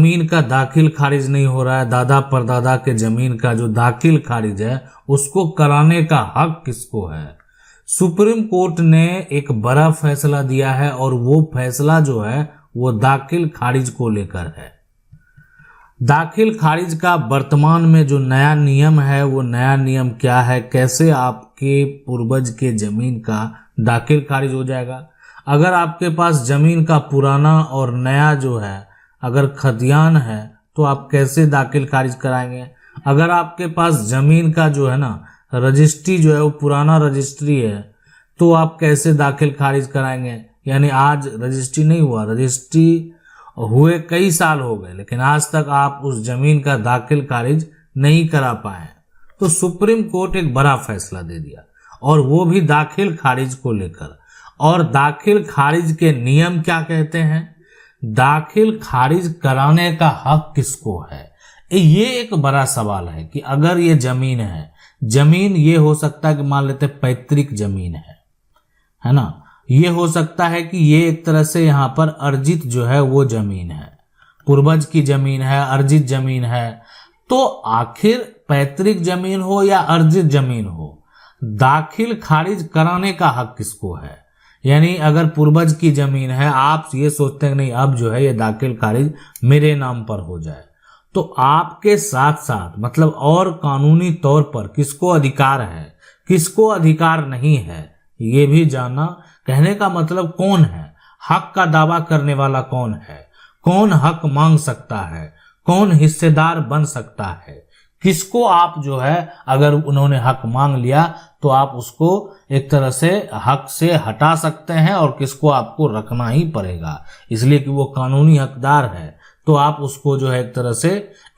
जमीन का दाखिल खारिज नहीं हो रहा है, दादा परदादा के जमीन का जो दाखिल खारिज है उसको कराने का हक किसको है। सुप्रीम कोर्ट ने एक बड़ा फैसला दिया है और वो फैसला जो है वो दाखिल खारिज को लेकर है। दाखिल खारिज का वर्तमान में जो नया नियम है वो नया नियम क्या है, कैसे आपके पूर्वज के जमीन का दाखिल खारिज हो जाएगा। अगर आपके पास जमीन का पुराना और नया जो है अगर खतियान है तो आप कैसे दाखिल खारिज कराएंगे। अगर आपके पास जमीन का जो है ना रजिस्ट्री जो है वो पुराना रजिस्ट्री है तो आप कैसे दाखिल खारिज कराएंगे। यानी आज रजिस्ट्री नहीं हुआ, रजिस्ट्री हुए कई साल हो गए लेकिन आज तक आप उस जमीन का दाखिल खारिज नहीं करा पाए। तो सुप्रीम कोर्ट एक बड़ा फैसला दे दिया और वो भी दाखिल खारिज को लेकर। और दाखिल खारिज के नियम क्या कहते हैं, दाखिल खारिज कराने का हक किसको है। ये एक बड़ा सवाल है कि अगर ये जमीन है, जमीन ये हो सकता है कि मान लेते पैतृक जमीन है ना, ये हो सकता है कि ये एक तरह से यहाँ पर अर्जित जो है वो जमीन है, पूर्वज की जमीन है, अर्जित जमीन है। तो आखिर पैतृक जमीन हो या अर्जित जमीन हो, दाखिल खारिज कराने का हक किसको है। यानी अगर पूर्वज की जमीन है, आप ये सोचते हैं नहीं अब जो है ये दाखिल खारिज मेरे नाम पर हो जाए, तो आपके साथ साथ मतलब और कानूनी तौर पर किसको अधिकार है, किसको अधिकार नहीं है, ये भी जानना। कहने का मतलब कौन है, हक का दावा करने वाला कौन है, कौन हक मांग सकता है, कौन हिस्सेदार बन सकता है, किसको आप जो है अगर उन्होंने हक मांग लिया तो आप उसको एक तरह से हक से हटा सकते हैं और किसको आपको रखना ही पड़ेगा, इसलिए कि वो कानूनी हकदार है तो आप उसको जो है एक तरह से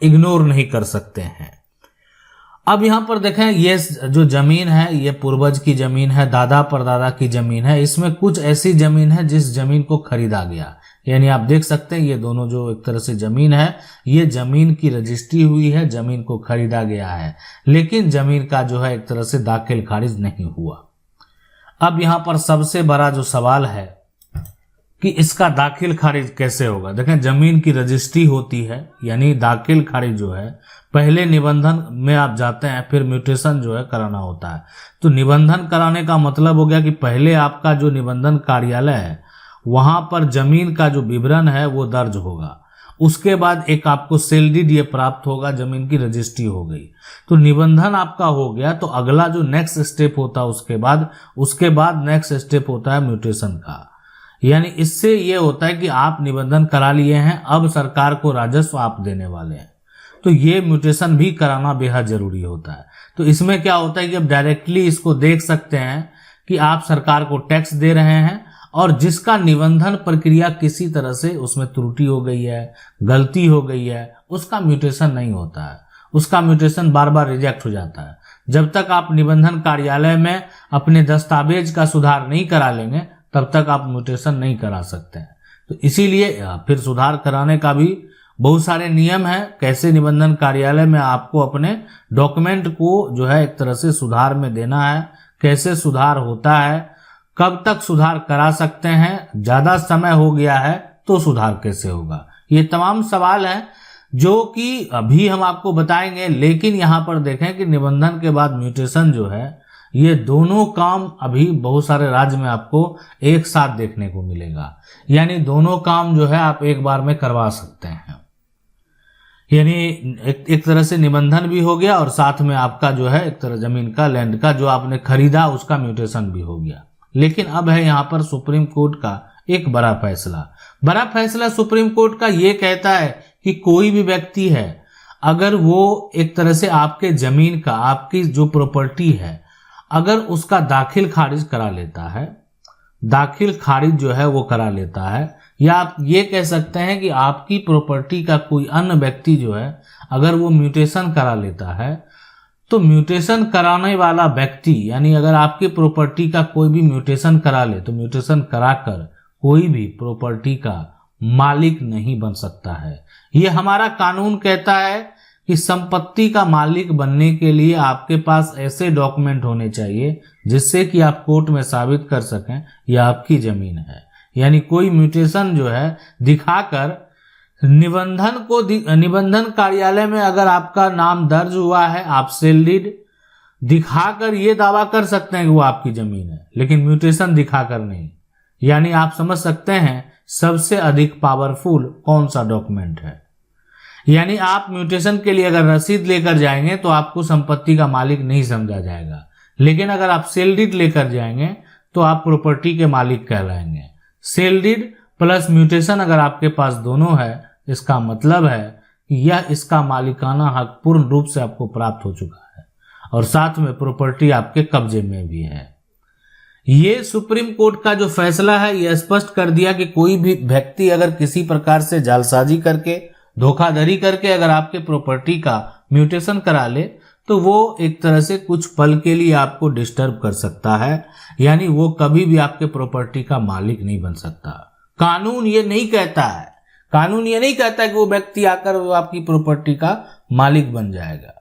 इग्नोर नहीं कर सकते हैं। अब यहाँ पर देखें ये जो जमीन है ये पूर्वज की जमीन है, दादा परदादा की जमीन है। इसमें कुछ ऐसी जमीन है जिस जमीन को खरीदा गया, यानी आप देख सकते हैं ये दोनों जो एक तरह से जमीन है ये जमीन की रजिस्ट्री हुई है, जमीन को खरीदा गया है लेकिन जमीन का जो है एक तरह से दाखिल खारिज नहीं हुआ। अब यहाँ पर सबसे बड़ा जो सवाल है कि इसका दाखिल खारिज कैसे होगा। देखें जमीन की रजिस्ट्री होती है, यानी दाखिल खारिज जो है पहले निबंधन में आप जाते हैं, फिर म्यूटेशन जो है कराना होता है। तो निबंधन कराने का मतलब हो गया कि पहले आपका जो निबंधन कार्यालय है वहां पर जमीन का जो विवरण है वो दर्ज होगा, उसके बाद एक आपको सेल डीड ये प्राप्त होगा, जमीन की रजिस्ट्री हो गई। तो निबंधन आपका हो गया, तो अगला जो नेक्स्ट स्टेप होता है उसके बाद नेक्स्ट स्टेप होता है म्यूटेशन का। यानी इससे ये होता है कि आप निबंधन करा लिए हैं, अब सरकार को राजस्व आप देने वाले हैं, तो ये म्यूटेशन भी कराना बेहद जरूरी होता है। तो इसमें क्या होता है कि अब डायरेक्टली इसको देख सकते हैं कि आप सरकार को टैक्स दे रहे हैं और जिसका निबंधन प्रक्रिया किसी तरह से उसमें त्रुटि हो गई है, गलती हो गई है, उसका म्यूटेशन नहीं होता है, उसका म्यूटेशन बार बार रिजेक्ट हो जाता है। जब तक आप निबंधन कार्यालय में अपने दस्तावेज का सुधार नहीं करा लेंगे तब तक आप म्यूटेशन नहीं करा सकते हैं। तो इसीलिए फिर सुधार कराने का भी बहुत सारे नियम हैं, कैसे निबंधन कार्यालय में आपको अपने डॉक्यूमेंट को जो है एक तरह से सुधार में देना है, कैसे सुधार होता है, कब तक सुधार करा सकते हैं, ज्यादा समय हो गया है तो सुधार कैसे होगा। ये तमाम सवाल हैं जो कि अभी हम आपको बताएंगे। लेकिन यहाँ पर देखें कि निबंधन के बाद म्यूटेशन जो है ये दोनों काम अभी बहुत सारे राज्य में आपको एक साथ देखने को मिलेगा, यानी दोनों काम जो है आप एक बार में करवा सकते हैं। यानी एक तरह से निबंधन भी हो गया और साथ में आपका जो है एक तरह जमीन का, लैंड का जो आपने खरीदा उसका म्यूटेशन भी हो गया। लेकिन अब है यहाँ पर सुप्रीम कोर्ट का एक बड़ा फैसला सुप्रीम कोर्ट का ये कहता है कि कोई भी व्यक्ति है अगर वो एक तरह से आपके जमीन का, आपकी जो प्रॉपर्टी है, अगर उसका दाखिल खारिज करा लेता है, दाखिल खारिज जो है वो करा लेता है, या आप ये कह सकते हैं कि आपकी प्रॉपर्टी का कोई अन्य व्यक्ति जो है अगर वो म्यूटेशन करा लेता है, तो म्यूटेशन कराने वाला व्यक्ति यानी अगर आपकी प्रॉपर्टी का कोई भी म्यूटेशन करा ले तो म्यूटेशन कराकर कोई भी प्रॉपर्टी का मालिक नहीं बन सकता है। ये हमारा कानून कहता है कि संपत्ति का मालिक बनने के लिए आपके पास ऐसे डॉक्यूमेंट होने चाहिए जिससे कि आप कोर्ट में साबित कर सकें यह आपकी जमीन है। यानी कोई म्यूटेशन जो है दिखाकर निबंधन कार्यालय में अगर आपका नाम दर्ज हुआ है, आप सेल डीड दिखाकर ये दावा कर सकते हैं कि वो आपकी जमीन है, लेकिन म्यूटेशन दिखाकर नहीं। यानी आप समझ सकते हैं सबसे अधिक पावरफुल कौन सा डॉक्यूमेंट है। यानी आप म्यूटेशन के लिए अगर रसीद लेकर जाएंगे तो आपको संपत्ति का मालिक नहीं समझा जाएगा, लेकिन अगर आप सेल डीड लेकर जाएंगे तो आप प्रॉपर्टी के मालिक कहलाएंगे। सेल डीड प्लस म्यूटेशन अगर आपके पास दोनों है, इसका मतलब है कि यह इसका मालिकाना हक पूर्ण रूप से आपको प्राप्त हो चुका है और साथ में प्रॉपर्टी आपके कब्जे में भी है। ये सुप्रीम कोर्ट का जो फैसला है यह स्पष्ट कर दिया कि कोई भी व्यक्ति अगर किसी प्रकार से जालसाजी करके, धोखाधड़ी करके अगर आपके प्रॉपर्टी का म्यूटेशन करा ले तो वो एक तरह से कुछ पल के लिए आपको डिस्टर्ब कर सकता है। यानी वो कभी भी आपके प्रॉपर्टी का मालिक नहीं बन सकता। कानून ये नहीं कहता है, कानून ये नहीं कहता कि वो व्यक्ति आकर वो आपकी प्रॉपर्टी का मालिक बन जाएगा।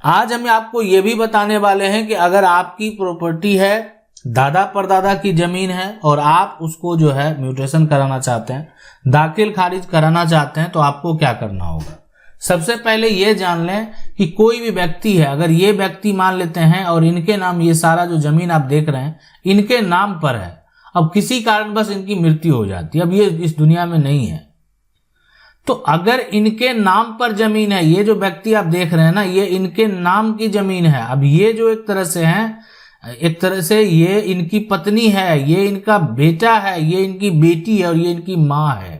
आज हम आपको ये भी बताने वाले हैं कि अगर आपकी प्रॉपर्टी है, दादा परदादा की जमीन है और आप उसको जो है म्यूटेशन कराना चाहते हैं, दाखिल खारिज कराना चाहते हैं, तो आपको क्या करना होगा। सबसे पहले ये जान लें कि कोई भी व्यक्ति है, अगर ये व्यक्ति मान लेते हैं और इनके नाम ये सारा जो जमीन आप देख रहे हैं इनके नाम पर है, अब किसी कारण बस इनकी मृत्यु हो जाती है, अब ये इस दुनिया में नहीं है, तो अगर इनके नाम पर जमीन है, ये जो व्यक्ति आप देख रहे हैं ना, ये इनके नाम की जमीन है। अब ये जो एक तरह से है, एक तरह से ये इनकी पत्नी है, ये इनका बेटा है, ये इनकी बेटी है और ये इनकी मां है।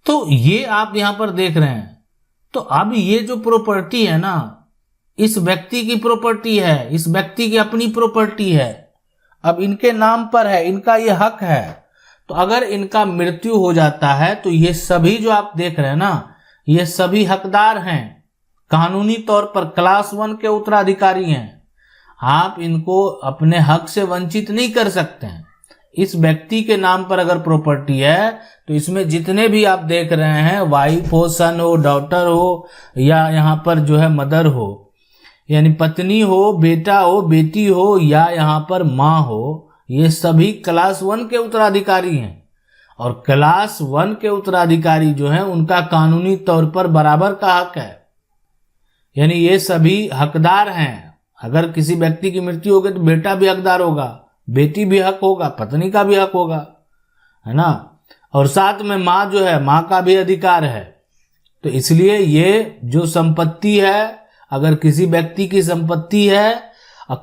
तो ये आप यहां पर देख रहे हैं। तो अब ये जो प्रॉपर्टी है ना, इस व्यक्ति की प्रॉपर्टी है, इस व्यक्ति की अपनी प्रॉपर्टी है, अब इनके नाम पर है, इनका ये हक है। तो अगर इनका मृत्यु हो जाता है तो ये सभी जो आप देख रहे हैं ना, ये सभी हकदार हैं, कानूनी तौर पर क्लास 1 के उत्तराधिकारी हैं। आप इनको अपने हक से वंचित नहीं कर सकते हैं। इस व्यक्ति के नाम पर अगर प्रॉपर्टी है तो इसमें जितने भी आप देख रहे हैं, वाइफ हो, सन हो, डॉटर हो, या यहाँ पर जो है मदर हो, यानी पत्नी हो, बेटा हो, बेटी हो, या यहाँ पर माँ हो, ये सभी क्लास 1 के उत्तराधिकारी हैं। और क्लास 1 के उत्तराधिकारी जो हैं उनका कानूनी तौर पर बराबर का हक है, यानी ये सभी हकदार हैं। अगर किसी व्यक्ति की मृत्यु हो गई तो बेटा भी हकदार होगा, बेटी भी हक होगा, पत्नी का भी हक होगा, है ना। और साथ में माँ जो है, माँ का भी अधिकार है। तो इसलिए ये जो संपत्ति है, अगर किसी व्यक्ति की संपत्ति है,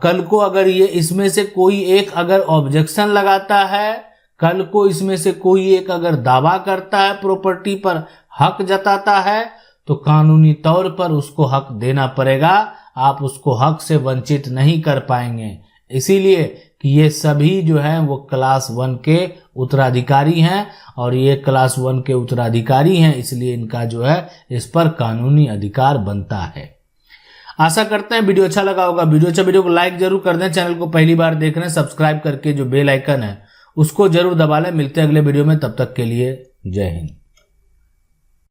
कल को अगर ये इसमें से कोई एक अगर ऑब्जेक्शन लगाता है, कल को इसमें से कोई एक अगर दावा करता है, प्रॉपर्टी पर हक जताता है, तो कानूनी तौर पर उसको हक देना पड़ेगा। आप उसको हक से वंचित नहीं कर पाएंगे, इसीलिए कि ये सभी जो हैं वो क्लास 1 के उत्तराधिकारी हैं और ये क्लास 1 के उत्तराधिकारी हैं, इसलिए इनका जो है इस पर कानूनी अधिकार बनता है। आशा करते हैं वीडियो अच्छा लगा होगा। वीडियो को लाइक जरूर कर दें। चैनल को पहली बार देख रहे हैं, सब्सक्राइब करके जो बेल आइकन है उसको जरूर दबा लें। मिलते हैं अगले वीडियो में, तब तक के लिए जय हिंद।